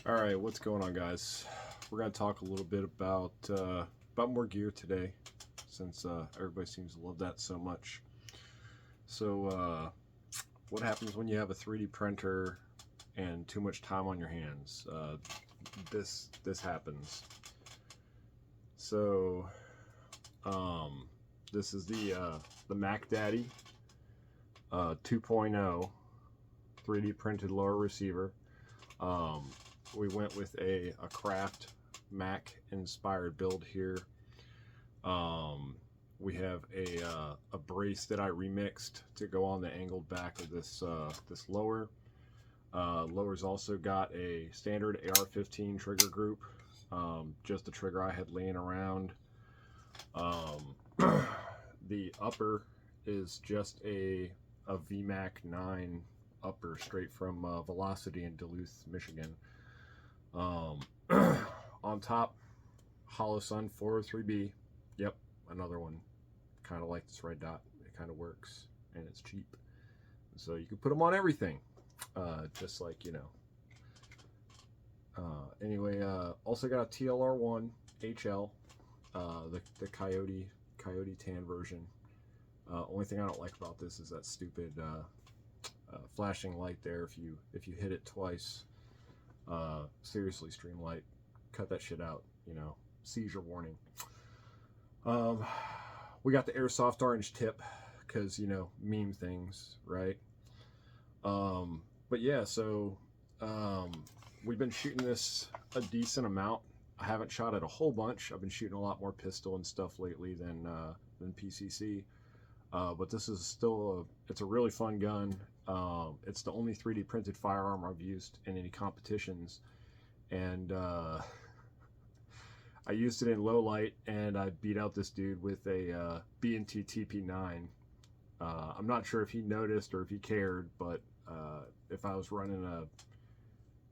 All right, what's going on, guys? We're gonna talk a little bit about more gear today, since everybody seems to love that so much. So, what happens when you have a 3D printer and too much time on your hands? This happens. So, this is the Mac Daddy 2.0 3D printed lower receiver. We went with a craft Mac inspired build here. We have a brace that I remixed to go on the angled back of this this lower. Lower's also got a standard AR-15 trigger group, just a trigger I had laying around. The upper is just a VMAC 9 upper straight from Velocity in Duluth, Michigan. On top, Holosun 403B. Yep, another one. Kind of like this red dot. It kind of works, and it's cheap. So you can put them on everything, just like, you know. Anyway, also got a TLR1 HL, the Coyote tan version. Only thing I don't like about this is that stupid flashing light there. If you hit it twice, seriously, Streamlight, cut that shit out. You know, seizure warning. We got the airsoft orange tip because, you know, meme things, right? But yeah, so we've been shooting this a decent amount. I haven't shot it a whole bunch. I've been shooting a lot more pistol and stuff lately than PCC. But this is still it's a really fun gun. It's the only 3D printed firearm I've used in any competitions, and I used it in low light, and I beat out this dude with a B&T TP9. I'm not sure if he noticed or if he cared, but if I was running a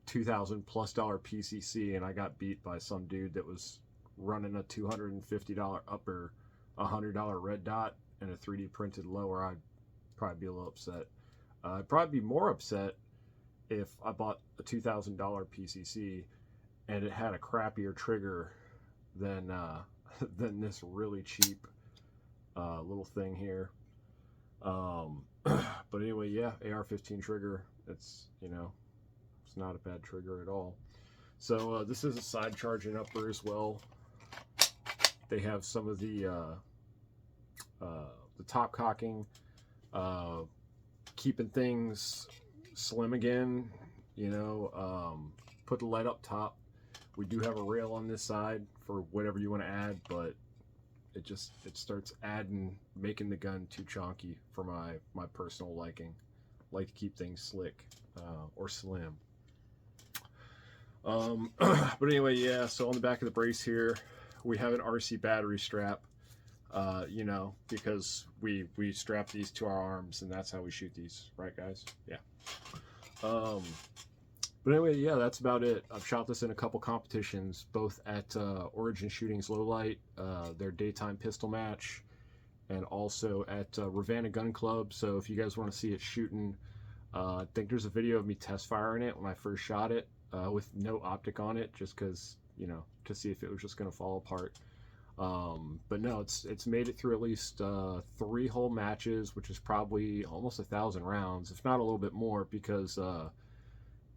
$2,000+ PCC and I got beat by some dude that was running a $250 upper, $100 red dot, and a 3D printed lower, I'd probably be a little upset. I'd probably be more upset if I bought a $2,000 PCC and it had a crappier trigger than this really cheap little thing here. But anyway, yeah, AR-15 trigger. It's, you know, it's not a bad trigger at all. So this is a side charging upper as well. They have some of the top cocking, keeping things slim again, you know. Put the lead up top. We do have a rail on this side for whatever you want to add, but it starts making the gun too chonky for my personal liking. Like to keep things slick or slim. But anyway, yeah, so on the back of the brace here we have an RC battery strap. You know, because we strap these to our arms, and that's how we shoot these, right, guys? Yeah. But anyway, yeah, that's about it. I've shot this in a couple competitions, both at Origin Shooting's Low Light, their daytime pistol match, and also at Ravenna Gun Club. So if you guys want to see it shooting, I think there's a video of me test firing it when I first shot it with no optic on it, just because, you know, to see if it was just going to fall apart. But no, it's made it through at least 3 whole matches, which is probably almost 1,000 rounds, if not a little bit more, because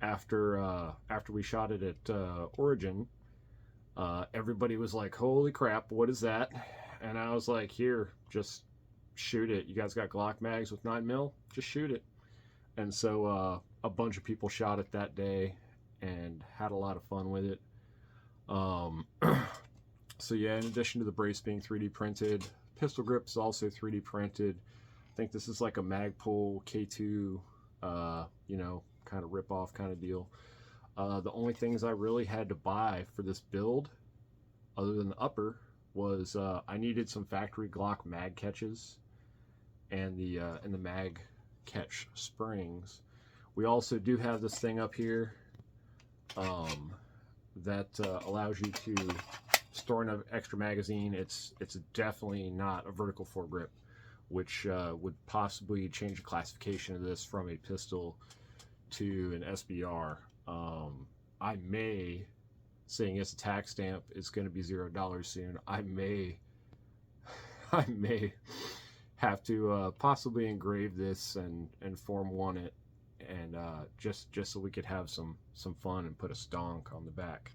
after we shot it at Origin, everybody was like, "Holy crap, what is that?" And I was like, "Here, just shoot it. You guys got Glock mags with 9mm? Just shoot it." And so a bunch of people shot it that day and had a lot of fun with it. So yeah, in addition to the brace being 3D printed, pistol grip is also 3D printed. I think this is like a Magpul K2, you know, kind of rip-off kind of deal. The only things I really had to buy for this build, other than the upper, was I needed some factory Glock mag catches and the mag catch springs. We also do have this thing up here that allows you to store an extra magazine. It's definitely not a vertical foregrip, which would possibly change the classification of this from a pistol to an SBR. I may, seeing it's a tax stamp, it's going to be $0 soon. I may I may have to possibly engrave this and Form 1 it, and just so we could have some fun and put a stonk on the back.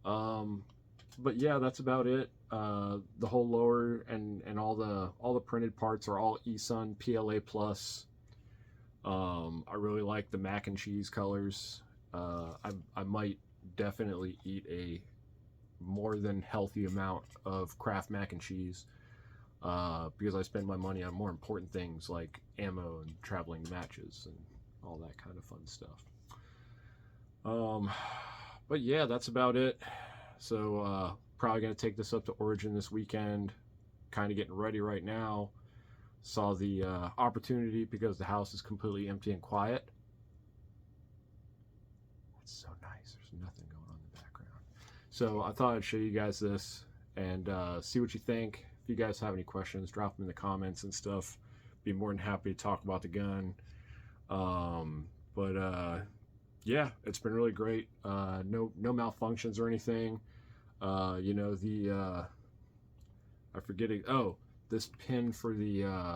But yeah, that's about it. The whole lower and all the printed parts are all eSun PLA plus. I really like the mac and cheese colors. I might definitely eat a more than healthy amount of Kraft mac and cheese, because I spend my money on more important things like ammo and traveling matches and all that kind of fun stuff. But yeah, that's about it. So probably gonna take this up to Origin this weekend. Kind of getting ready right now. Saw the opportunity because the house is completely empty and quiet. It's so nice. There's nothing going on in the background. So I thought I'd show you guys this and see what you think. If you guys have any questions, drop them in the comments and stuff. Be more than happy to talk about the gun. Yeah, it's been really great. No malfunctions or anything. You know, I forget it. Oh, this pin for the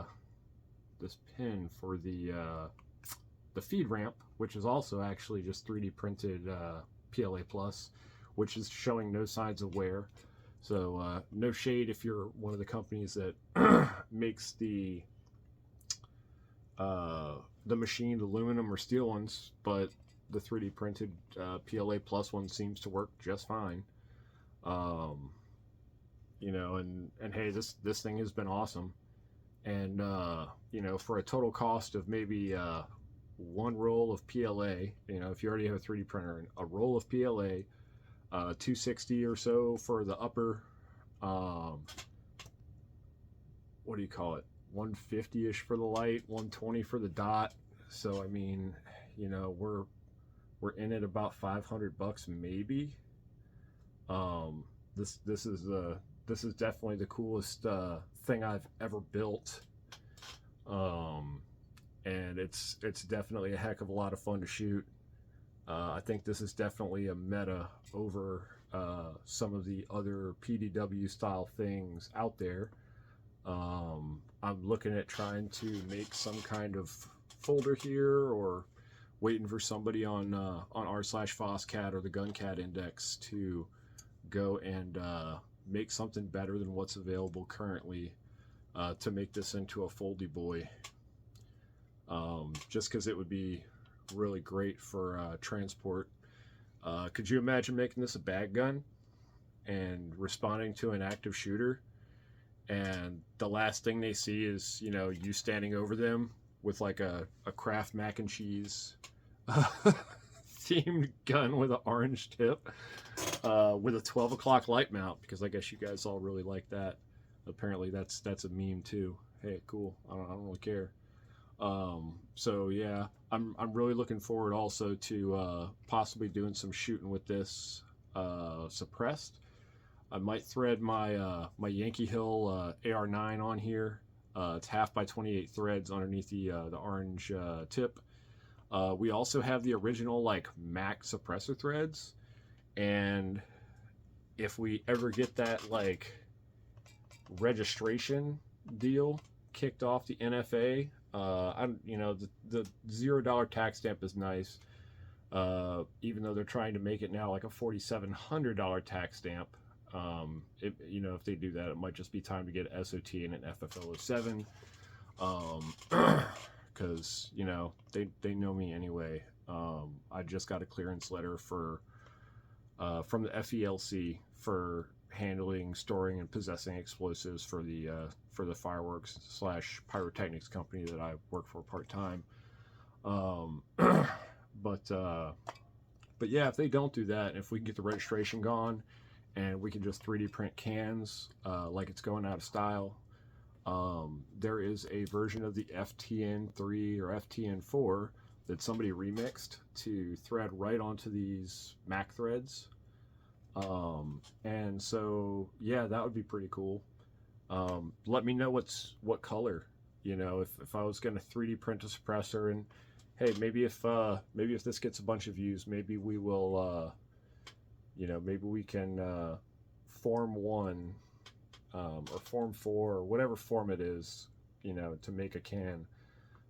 feed ramp, which is also actually just 3D printed PLA plus, which is showing no signs of wear. So no shade if you're one of the companies that makes the machined aluminum or steel ones, but the 3D printed PLA plus one seems to work just fine. You know, and hey, this thing has been awesome. And you know, for a total cost of maybe one roll of PLA, you know, if you already have a 3D printer, and a roll of PLA, $260 or so for the upper, what do you call it, 150-ish for the light, 120 for the dot. So I mean, you know, we're in at about $500 maybe. This is definitely the coolest thing I've ever built, and it's definitely a heck of a lot of fun to shoot. I think this is definitely a meta over some of the other PDW style things out there. I'm looking at trying to make some kind of folder here, or waiting for somebody on r/FOSSCAT or the GunCat Index to go and make something better than what's available currently, to make this into a foldy boy. Just because it would be really great for transport. Could you imagine making this a bag gun and responding to an active shooter, and the last thing they see is, you know, you standing over them with like a Kraft mac and cheese themed gun with an orange tip, with a 12 o'clock light mount, because I guess you guys all really like that. Apparently that's a meme too. Hey, cool. I don't really care. So yeah, I'm really looking forward also to possibly doing some shooting with this suppressed. I might thread my my Yankee Hill AR9 on here. It's 1/2 x 28 threads underneath the orange tip. We also have the original like Mac suppressor threads, and if we ever get that like registration deal kicked off the NFA, you know, the $0 tax stamp is nice, even though they're trying to make it now like a $4,700 tax stamp. You know, if they do that, it might just be time to get SOT and an FFL07, because you know they know me anyway. I just got a clearance letter for from the FELC for handling, storing, and possessing explosives for the fireworks / pyrotechnics company that I work for part-time. But yeah, if they don't do that, and if we can get the registration gone and we can just 3D print cans like it's going out of style, there is a version of the FTN3 or FTN4 that somebody remixed to thread right onto these Mac threads. And so yeah, that would be pretty cool. Let me know what color, you know, if I was going to 3D print a suppressor, and hey, maybe if this gets a bunch of views, maybe we will, maybe we can form one, or form four, or whatever form it is, to make a can.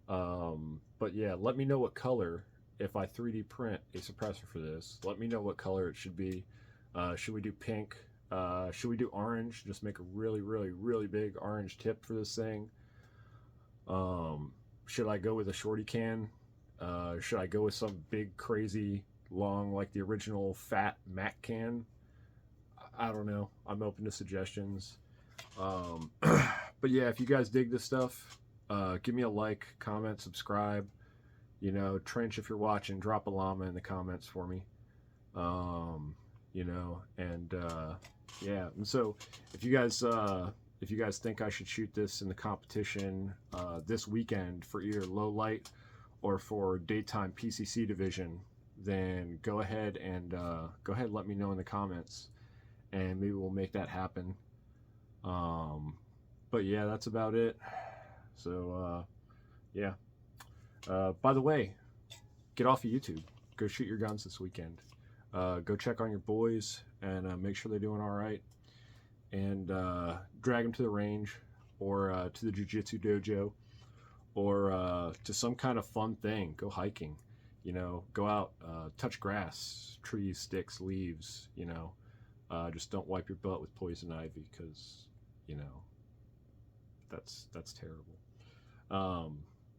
But yeah, let me know what color, if I 3D print a suppressor for this, let me know what color it should be. Should we do pink? Should we do orange? Just make a really, really, really big orange tip for this thing. Should I go with a shorty can? Should I go with some big, crazy, long, like the original fat Mac can? I don't know. I'm open to suggestions. But yeah, if you guys dig this stuff, give me a like, comment, subscribe. Trench, if you're watching, drop a llama in the comments for me. And yeah. And so if you guys think I should shoot this in the competition this weekend for either low light or for daytime PCC division, then go ahead and let me know in the comments, and maybe we'll make that happen. But yeah, that's about it. So yeah. By the way, get off of YouTube. Go shoot your guns this weekend. Go check on your boys and make sure they're doing all right. And drag them to the range, or to the jiu-jitsu dojo, or to some kind of fun thing. Go hiking. Go out, touch grass, trees, sticks, leaves. Just don't wipe your butt with poison ivy, because that's terrible.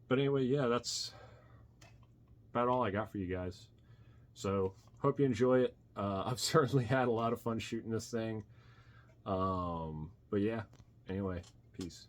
But anyway, yeah, that's about all I got for you guys. So hope you enjoy it. I've certainly had a lot of fun shooting this thing. But yeah, anyway, peace.